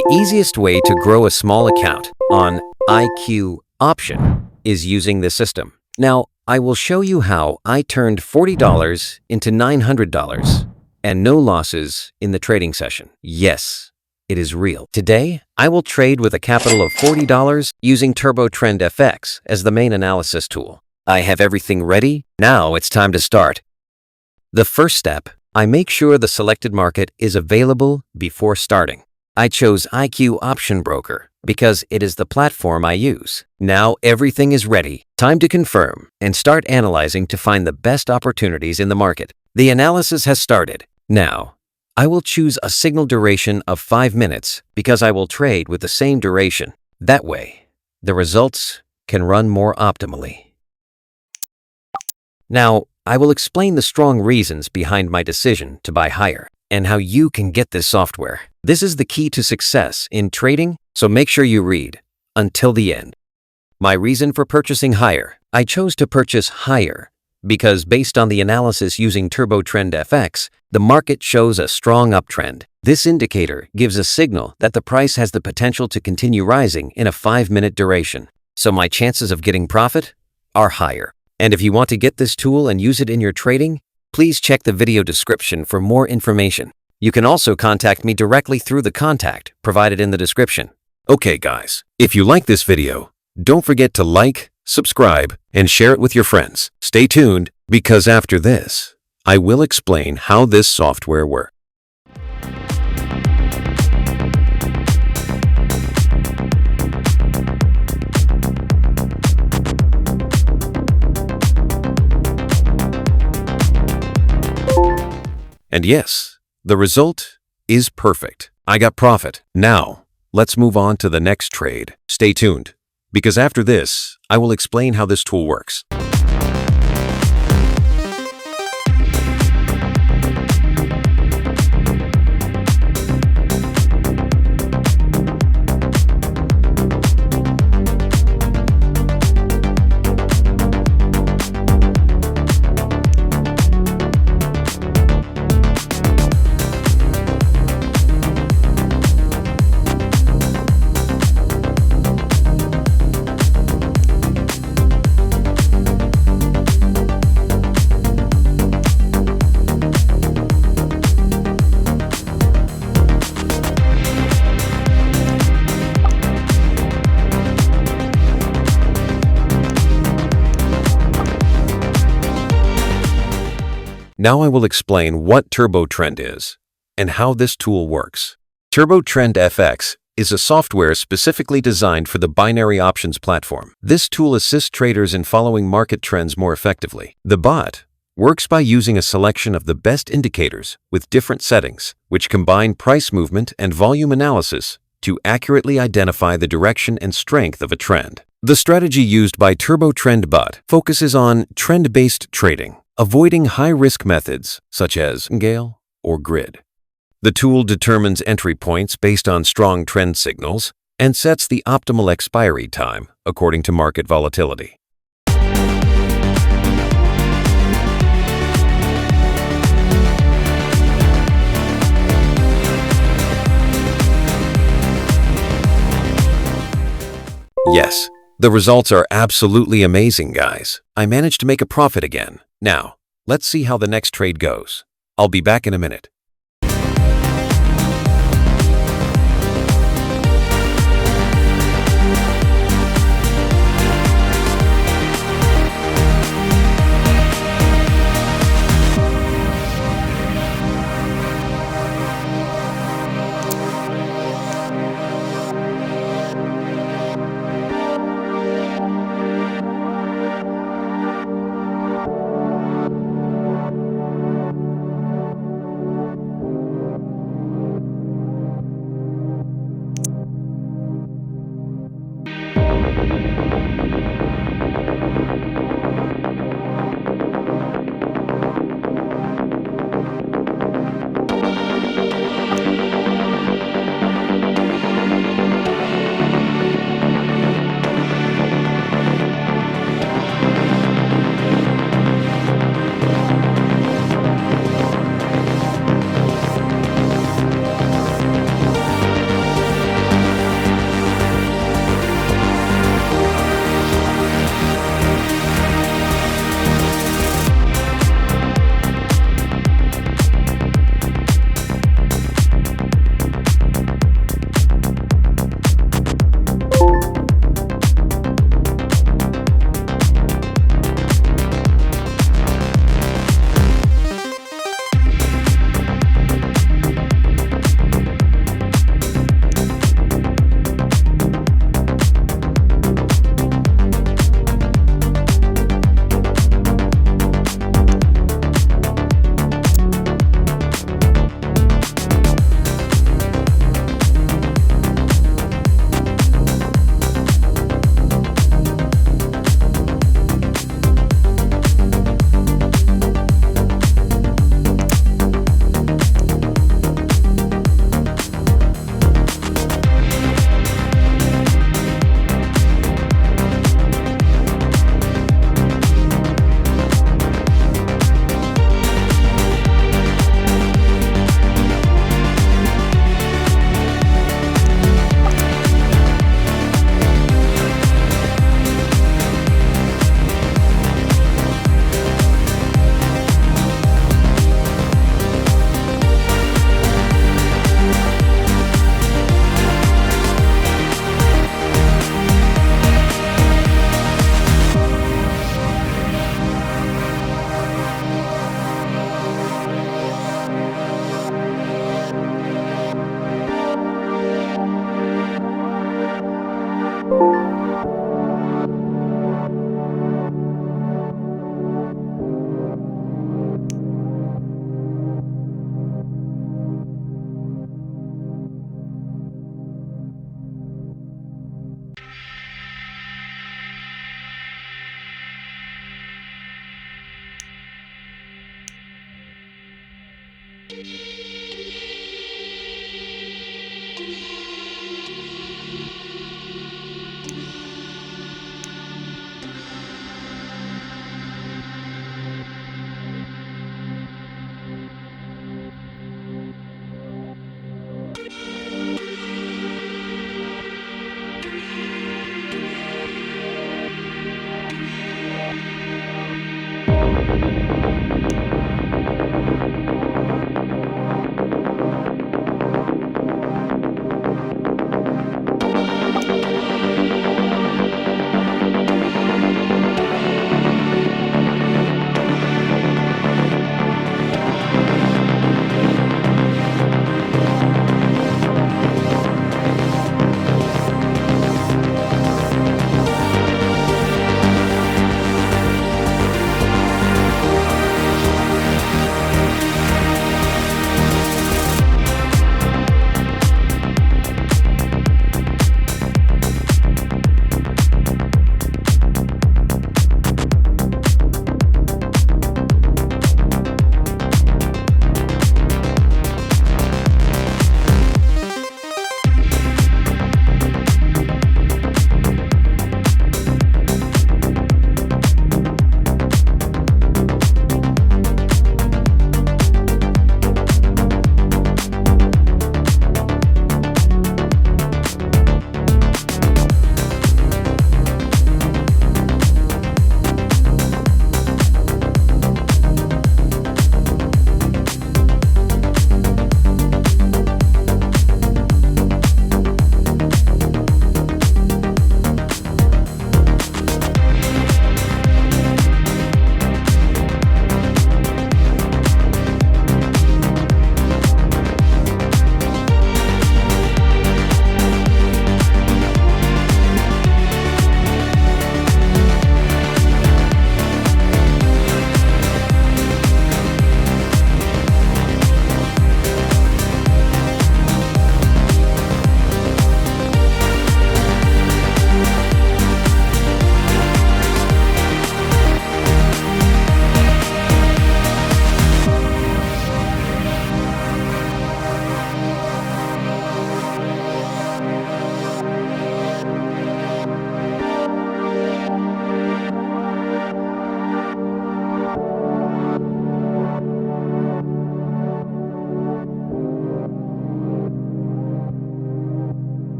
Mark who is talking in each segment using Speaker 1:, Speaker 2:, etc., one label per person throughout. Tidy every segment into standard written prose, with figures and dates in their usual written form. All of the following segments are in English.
Speaker 1: The easiest way to grow a small account on IQ option is using this system. Now, I will show you how I turned $40 into $900 and no losses in the trading session. Yes, it is real. Today, I will trade with a capital of $40 using Turbo Trend FX as the main analysis tool. I have everything ready. Now it's time to start. The first step, I make sure the selected market is available before starting. I chose IQ Option Broker because it is the platform I use. Now everything is ready. Time to confirm and start analyzing to find the best opportunities in the market. The analysis has started. Now, I will choose a signal duration of 5 minutes because I will trade with the same duration. That way, the results can run more optimally. Now, I will explain the strong reasons behind my decision to buy higher and how you can get this software. This is the key to success in trading, so make sure you read until the end. My reason for purchasing higher. I chose to purchase higher because based on the analysis using Turbo Trend FX, the market shows a strong uptrend. This indicator gives a signal that the price has the potential to continue rising in a 5-minute duration. So my chances of getting profit are higher. And if you want to get this tool and use it in your trading, please check the video description for more information. You can also contact me directly through the contact provided in the description. Okay guys, if you like this video, don't forget to like, subscribe, and share it with your friends. Stay tuned, because after this, I will explain how this software works. And yes, the result is perfect. I got profit. Now, let's move on to the next trade. Stay tuned, because after this, I will explain how this tool works. Now I will explain what Turbo Trend is and how this tool works. Turbo Trend FX is a software specifically designed for the binary options platform. This tool assists traders in following market trends more effectively. The bot works by using a selection of the best indicators with different settings, which combine price movement and volume analysis to accurately identify the direction and strength of a trend. The strategy used by Turbo Trend Bot focuses on trend-based trading, avoiding high-risk methods such as Gale or Grid. The tool determines entry points based on strong trend signals and sets the optimal expiry time according to market volatility. Yes, the results are absolutely amazing, guys. I managed to make a profit again. Now, let's see how the next trade goes. I'll be back in a minute.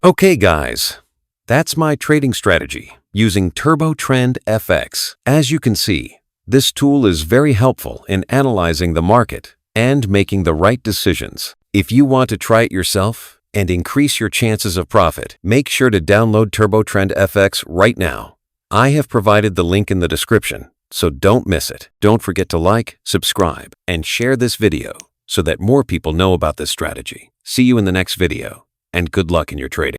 Speaker 1: Okay, guys, that's my trading strategy using Turbo Trend FX. As you can see, this tool is very helpful in analyzing the market and making the right decisions. If you want to try it yourself and increase your chances of profit, make sure to download Turbo Trend FX right now. I have provided the link in the description, so don't miss it. Don't forget to like, subscribe, and share this video so that more people know about this strategy. See you in the next video, and good luck in your trading.